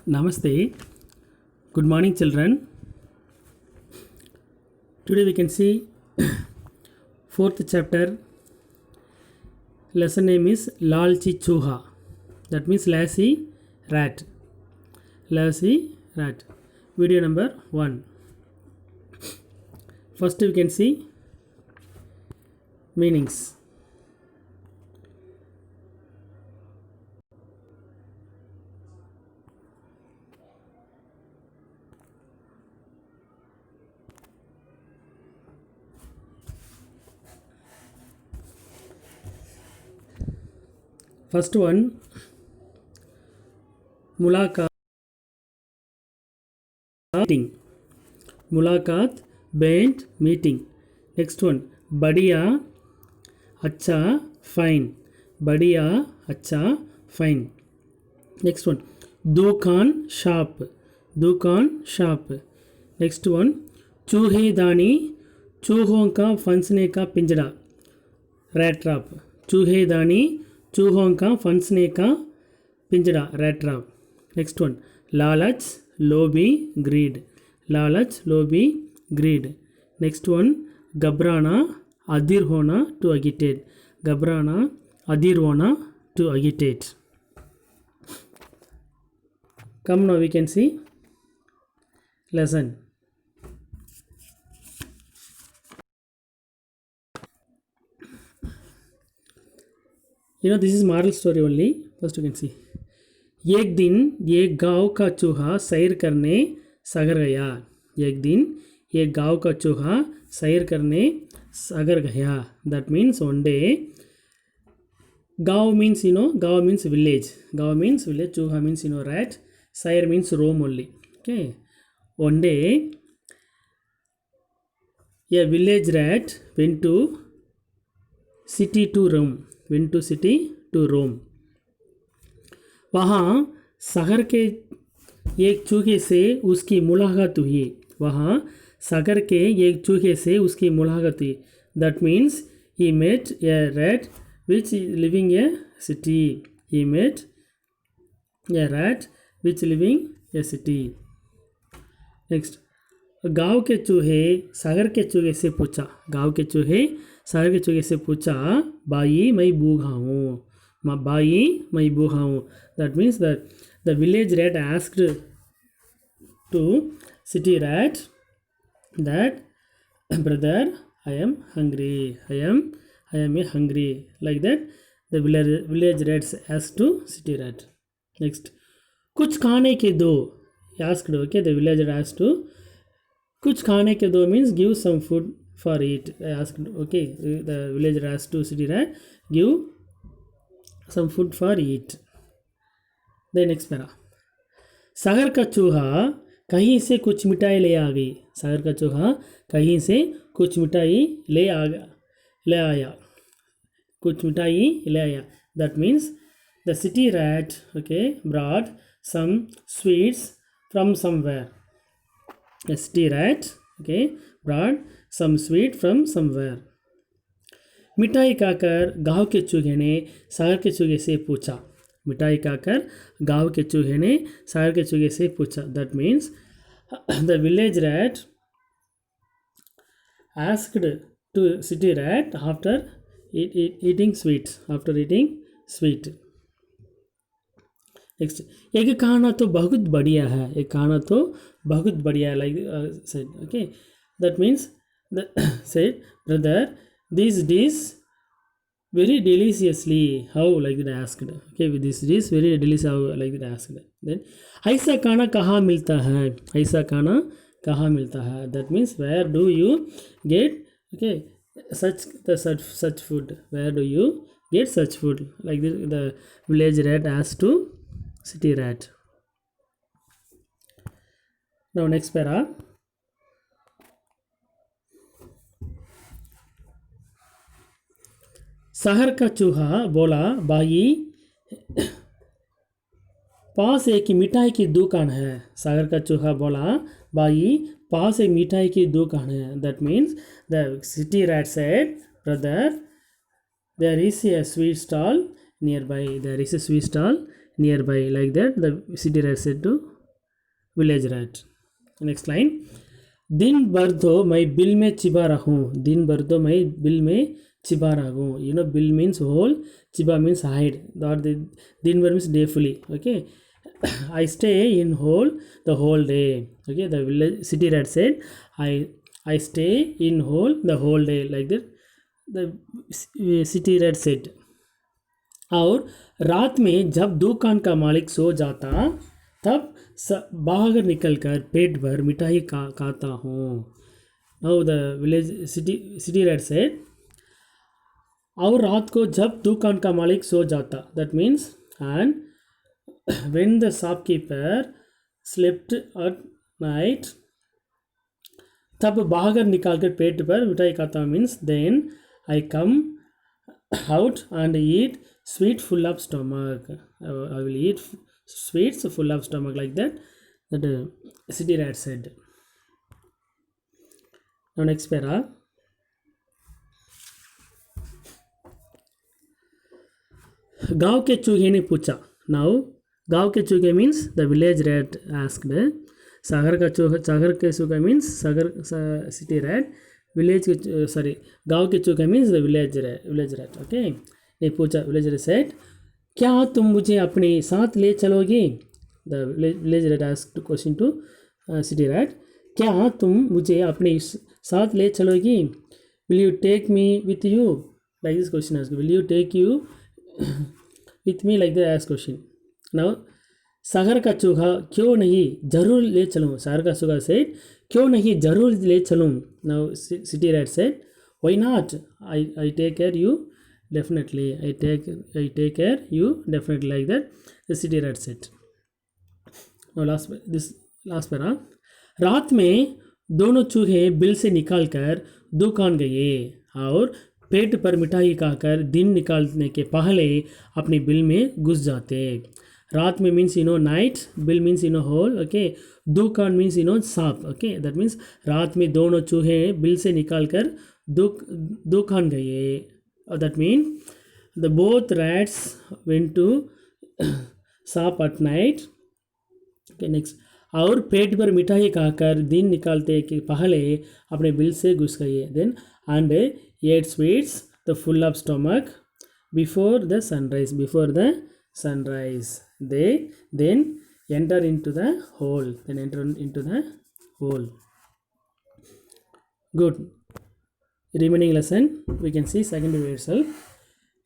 Namaste. Good morning, children. Today we can see fourth chapter. Lesson name is Lalchi Chuha. That means lazy rat. Lazy rat. Video number 1. First we can see meanings. First one, मुलाकात meeting. मुलाकात band meeting. Next one, बढ़िया अच्छा fine. बढ़िया अच्छा fine. Next one, दुकान shop. दुकान shop. Next one, चूहेदानी चूहों का फंसने का पिंजरा. Rat trap. चूहेदानी चूहों का फंसने का पिंजरा. Rat trap. Next one, लालच लोभी greed. लालच लोभी greed. Next one, घबराना अधीर होना to agitate. घबराना अधीर होना to agitate. Come now we can see lesson. This is moral story only. First you can see. एक दिन एक गांव का चूहा सैर करने सागर गया. एक दिन एक गांव का चूहा सैर करने सागर गया. That means one day. गांव means गांव means village. गांव means village. चूहा means rat. Sair means roam only. Okay. One day a village rat went to city to roam. Went to city to roam. वहाँ सागर के एक चूहे से उसकी मुलाकात हुई. वहाँ सागर के एक चूहे से उसकी मुलाकात हुई. That means he met a rat which is living a city. He met a rat which living a city. Next, गांव के चूहे सागर के चूहे से पूछा. गांव के चूहे सागर के चूहे से पूछा, बाई मैं भूखा हूँ. बाई मैं भूखा हूँ. That means that the village rat asked to city rat that, brother, I am hungry. I am hungry. Like that, the village rats asked to city rat. Next, कुछ खाने के दो. Asked, okay, the village rat asked to कुछ खाने के दो means give some food for eat. I asked, okay, the villager asked to city rat, give some food for eat. The next para. सागर का चूहा कहीं से कुछ मिठाई ले आ गई. सागर का चूहा कहीं से कुछ मिठाई ले आया. कुछ मिठाई ले आया. That means the city rat, okay, brought some sweets from somewhere. The city rat, okay, brought some sweet from somewhere. मिठाई खाकर गांव के चूहे ने सागर के चूहे से पूछा. मिठाई खाकर गांव के चूहे ने सागर के चूहे से पूछा. That means the village rat asked to city rat after eating sweet. After eating sweet. Next, एक खाना तो बहुत बढ़िया है. एक खाना तो बहुत बढ़िया है. Like said, okay. That means the said, brother, this dish very deliciously. How? Like that asked. Okay, with this dish very delicious. How? Like that asked. Then ऐसा खाना कहाँ मिलता है. ऐसा खाना कहाँ मिलता है. That means where do you get, okay, such food. Where do you get such food. Like this, the village rat asked to city rat. Now next para. शहर का चूहा बोला, भाई पास एक मिठाई की दुकान है. सागर का चूहा बोला, भाई पास एक मिठाई की दुकान है. That means the city rat said, brother, there is a sweet stall nearby. There is a sweet stall nearby. Like that, the city rat said to village rat. Next line. दिन भर तो मैं बिल में चिपा रहूँ. दिन भर तो मैं बिल में चिपा रहूँ. You know, bill means whole, chiba means hide. Din भर means day fully. Okay. I stay in hole the whole day. Okay. The village city rat said, I stay in hole the whole day. Like that, the city rat said. और रात में जब दुकान का मालिक सो जाता तब बाहर निकलकर पेट भर मिठाई खाता हूँ. Now the village city rat said, और रात को जब दुकान का मालिक सो जाता, that means and when the shopkeeper slept at night, तब बाहर निकालकर पेट भर मिठाई खाता means then I come out and eat sweet full of stomach. I will eat sweets full of stomach, like that city rat said. Now next para. गांव के चूहे ने पूछा. Now गांव के चूहे means the village rat asked. सागर के चूहा means सागर city rat. विलेज के सॉरी गांव के चूहे means the village rat. Okay. ने पूछा, विलेज रैट सेड, क्या तुम मुझे अपने साथ ले चलोगे? The village rat asked question to city rat, क्या तुम मुझे अपने साथ ले चलोगी? Will you take me with you? Like this question asked. Will you take you with me? Like that asked question. Now सागर का चूहा, क्यों नहीं, जरूर ले चलूँ. सागर का चूहा सेड, क्यों नहीं, जरूर ले चलूँ. Now city rat said, why not, I take care you definitely. I take care you definitely. Like that the city rat said. Now last para. रात में दोनों चूहे बिल से निकालकर दुकान गए और पेट पर मिठाई खाकर दिन निकालने के पहले अपने बिल में घुस जाते. रात में मीन्स नाइट, बिल मीन्स होल. ओके. दुकान मीन्स सांप. ओके. दैट मीन्स रात में दोनों चूहे बिल से निकाल कर दुकान गए. That mean the both rats went to shop at night. Okay. Next. और पेट पर मिठाई खाकर दिन निकालते के पहले अपने बिल से घुस गए. Then and eat sweets the full of stomach before the sunrise. They then enter into the hole. Good. Remaining lesson we can see second way itself.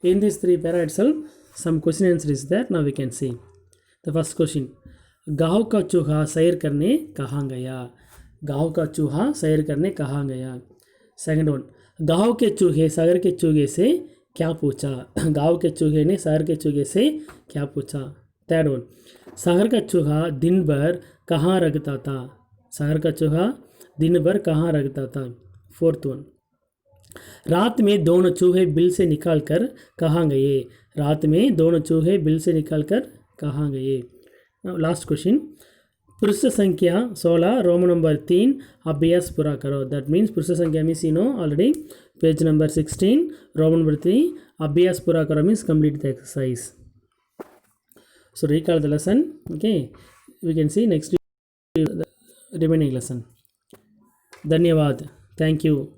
In this 3 para itself, some question answer is there. Now we can see the first question. गाँव का चूहा सैर करने कहाँ गया? गाँव का चूहा सैर करने कहाँ गया? सेकंड वन, गाँव के चूहे सागर के चूहे से क्या पूछा? गाँव के चूहे ने सागर के चूहे से क्या पूछा? थर्ड वन, सागर का चूहा दिन भर कहाँ रखता था? सागर का चूहा दिन भर कहाँ रखता था? फोर्थ वन, रात में दोनों चूहे बिल से निकाल कर कहाँ गए? रात में दोनों चूहे बिल से निकाल कर कहाँ गए? लास्ट क्वेश्चन, पृष्ठ संख्या 16 रोमन नंबर 3 अभ्यास पूरा करो. दैट मीन्स पृष्ठ संख्या means already page number 16 Roman number 3 अभ्यास पूरा करो means complete the exercise. So recall the lesson. Okay, we can see next remaining lesson. धन्यवाद. Thank you.